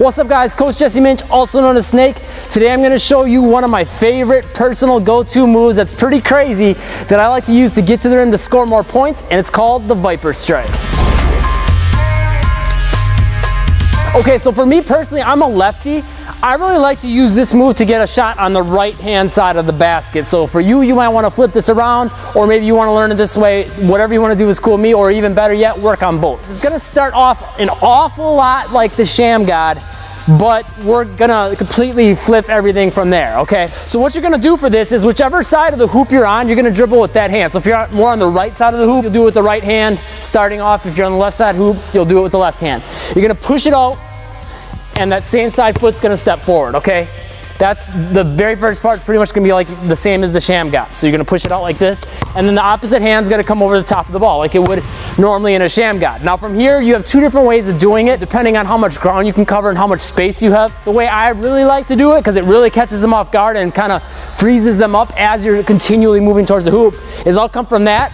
What's up guys, Coach Jesse Minch, also known as Snake. Today I'm going to show you one of my favorite personal go-to moves that's pretty crazy that I like to use to get to the rim to score more points, and it's called the Viper Strike. Okay, so for me personally, I'm a lefty. I really like to use this move to get a shot on the right-hand side of the basket. So for you, you might want to flip this around, or maybe you want to learn it this way. Whatever you want to do is cool with me, or even better yet, work on both. It's going to start off an awful lot like the shammgod, but we're gonna completely flip everything from there, okay? So what you're gonna do for this is whichever side of the hoop you're on, you're gonna dribble with that hand. So if you're more on the right side of the hoop, you'll do it with the right hand. Starting off, if you're on the left side hoop, you'll do it with the left hand. You're gonna push it out, and that same side foot's gonna step forward, okay? That's the very first part's pretty much gonna be like the same as the shammgod. So you're gonna push it out like this, and then the opposite hand's gonna come over the top of the ball like it would normally in a shammgod. Now from here, you have two different ways of doing it depending on how much ground you can cover and how much space you have. The way I really like to do it, because it really catches them off guard and kind of freezes them up as you're continually moving towards the hoop, is I'll come from that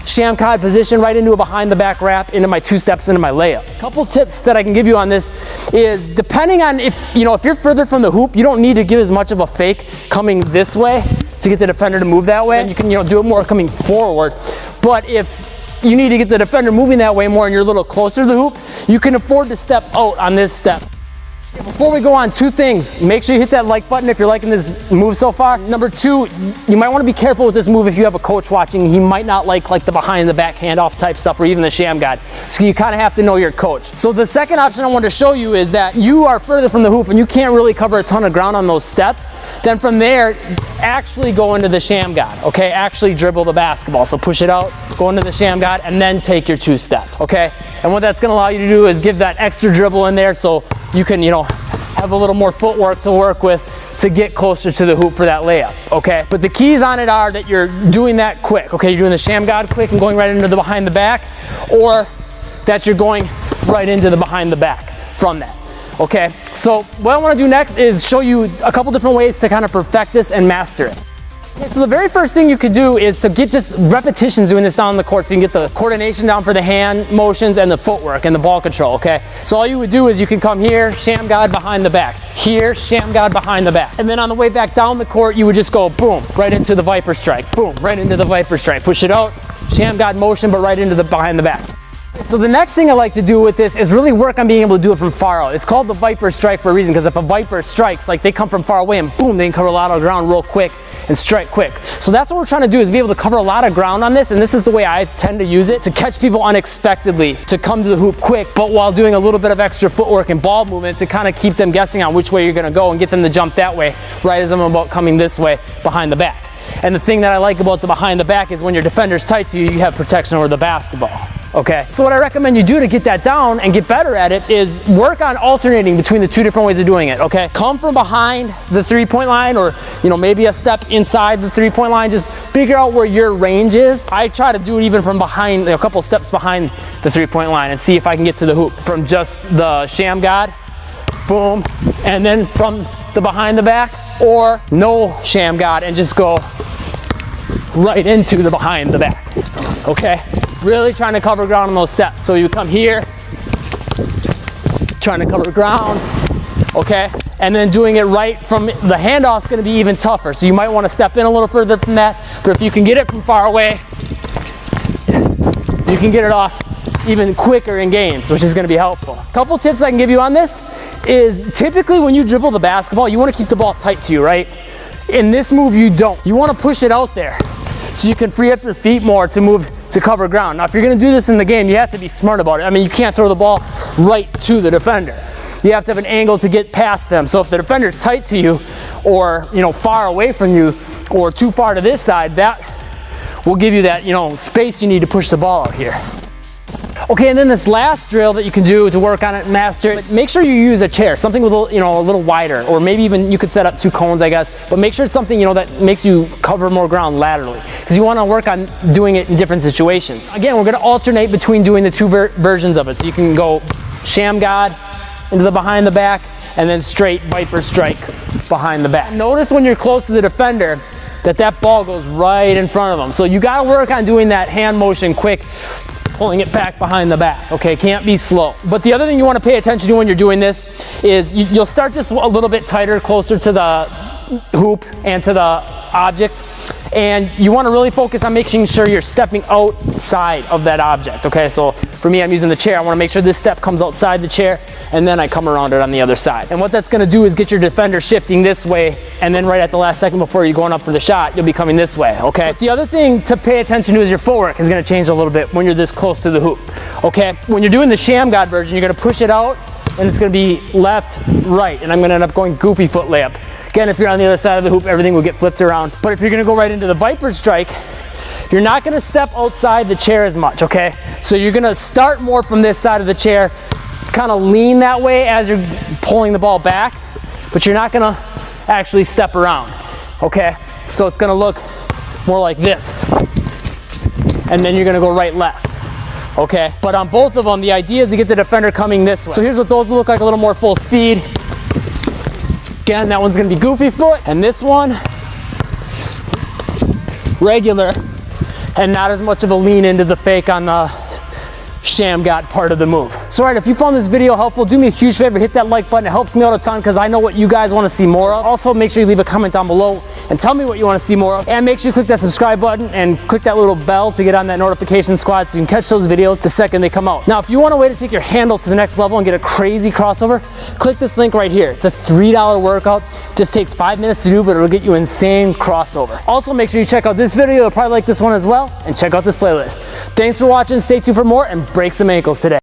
shammgod position right into a behind the back wrap, into my two steps, into my layup. A couple tips that I can give you on this is, depending on if you're further from the hoop, you don't need to give as much of a fake coming this way to get the defender to move that way. And you can do it more coming forward. But if you need to get the defender moving that way more and you're a little closer to the hoop, you can afford to step out on this step. Before we go on, two things. Make sure you hit that like button if you're liking this move so far. Number two, you might want to be careful with this move if you have a coach watching. He might not like the behind the back handoff type stuff, or even the shammgod. So you kind of have to know your coach. So the second option I want to show you is that you are further from the hoop and you can't really cover a ton of ground on those steps. Then from there, actually go into the shammgod, okay? Actually dribble the basketball. So push it out, go into the shammgod, and then take your two steps, okay? And what that's going to allow you to do is give that extra dribble in there so you can, have a little more footwork to work with to get closer to the hoop for that layup, okay? But the keys on it are that you're doing that quick, okay? You're doing the shammgod quick and going right into the behind the back, or that you're going right into the behind the back from that, okay? So what I want to do next is show you a couple different ways to kind of perfect this and master it. Okay, so the very first thing you could do is to get just repetitions doing this down the court so you can get the coordination down for the hand motions and the footwork and the ball control, okay? So all you would do is you can come here, shammgod behind the back, here, shammgod behind the back. And then on the way back down the court, you would just go boom, right into the Viper Strike, boom, right into the Viper Strike. Push it out, shammgod motion, but right into the behind the back. So the next thing I like to do with this is really work on being able to do it from far out. It's called the Viper Strike for a reason, because if a Viper strikes, like they come from far away and boom, they can cover a lot of ground real quick and strike quick. So that's what we're trying to do, is be able to cover a lot of ground on this, and this is the way I tend to use it, to catch people unexpectedly, to come to the hoop quick, but while doing a little bit of extra footwork and ball movement to kind of keep them guessing on which way you're gonna go and get them to jump that way, right as I'm about coming this way behind the back. And the thing that I like about the behind the back is when your defender's tight to you, you have protection over the basketball. Okay, so what I recommend you do to get that down and get better at it is work on alternating between the two different ways of doing it, okay? Come from behind the three-point line, or maybe a step inside the three-point line. Just figure out where your range is. I try to do it even from behind, a couple steps behind the three-point line, and see if I can get to the hoop from just the shammgod, boom, and then from the behind the back, or no shammgod and just go right into the behind the back, okay? Really trying to cover ground on those steps. So you come here, trying to cover ground, okay? And then doing it right from the handoff's gonna be even tougher. So you might wanna step in a little further from that, but if you can get it from far away, you can get it off even quicker in games, which is gonna be helpful. A couple tips I can give you on this is, typically when you dribble the basketball, you wanna keep the ball tight to you, right? In this move, you don't. You wanna push it out there so you can free up your feet more to move to cover ground. Now, if you're gonna do this in the game, you have to be smart about it. I mean, you can't throw the ball right to the defender. You have to have an angle to get past them. So if the defender's tight to you, or far away from you, or too far to this side, that will give you that space you need to push the ball out here. Okay, and then this last drill that you can do to work on it and master it, make sure you use a chair, something with a little wider, or maybe even you could set up two cones, I guess, but make sure it's something that makes you cover more ground laterally, because you want to work on doing it in different situations. Again, we're going to alternate between doing the two versions of it, so you can go shammgod into the behind the back, and then straight Viper Strike behind the back. Notice when you're close to the defender that ball goes right in front of them, so you got to work on doing that hand motion quick, pulling it back behind the back, okay? Can't be slow. But the other thing you want to pay attention to when you're doing this is you'll start this a little bit tighter, closer to the hoop and to the object. And you want to really focus on making sure you're stepping outside of that object, okay? So for me, I'm using the chair. I want to make sure this step comes outside the chair, and then I come around it on the other side. And what that's going to do is get your defender shifting this way, and then right at the last second before you're going up for the shot, you'll be coming this way, okay? But the other thing to pay attention to is your footwork is going to change a little bit when you're this close to the hoop, okay? When you're doing the shammgod version, you're going to push it out, and it's going to be left, right, and I'm going to end up going goofy foot layup. Again, if you're on the other side of the hoop, everything will get flipped around. But if you're gonna go right into the Viper strike, you're not gonna step outside the chair as much, okay? So you're gonna start more from this side of the chair, kind of lean that way as you're pulling the ball back, but you're not gonna actually step around, okay? So it's gonna look more like this. And then you're gonna go right, left, okay? But on both of them, the idea is to get the defender coming this way. So here's what those will look like, a little more full speed. Again, that one's gonna be goofy foot, and this one, regular, and not as much of a lean into the fake on the shammgod part of the move. So all right, if you found this video helpful, do me a huge favor, hit that like button. It helps me out a ton because I know what you guys want to see more of. Also, make sure you leave a comment down below and tell me what you want to see more of. And make sure you click that subscribe button and click that little bell to get on that notification squad so you can catch those videos the second they come out. Now, if you want a way to take your handles to the next level and get a crazy crossover, click this link right here. It's a $3 workout. Just takes 5 minutes to do, but it'll get you insane crossover. Also, make sure you check out this video. You'll probably like this one as well. And check out this playlist. Thanks for watching. Stay tuned for more and break some ankles today.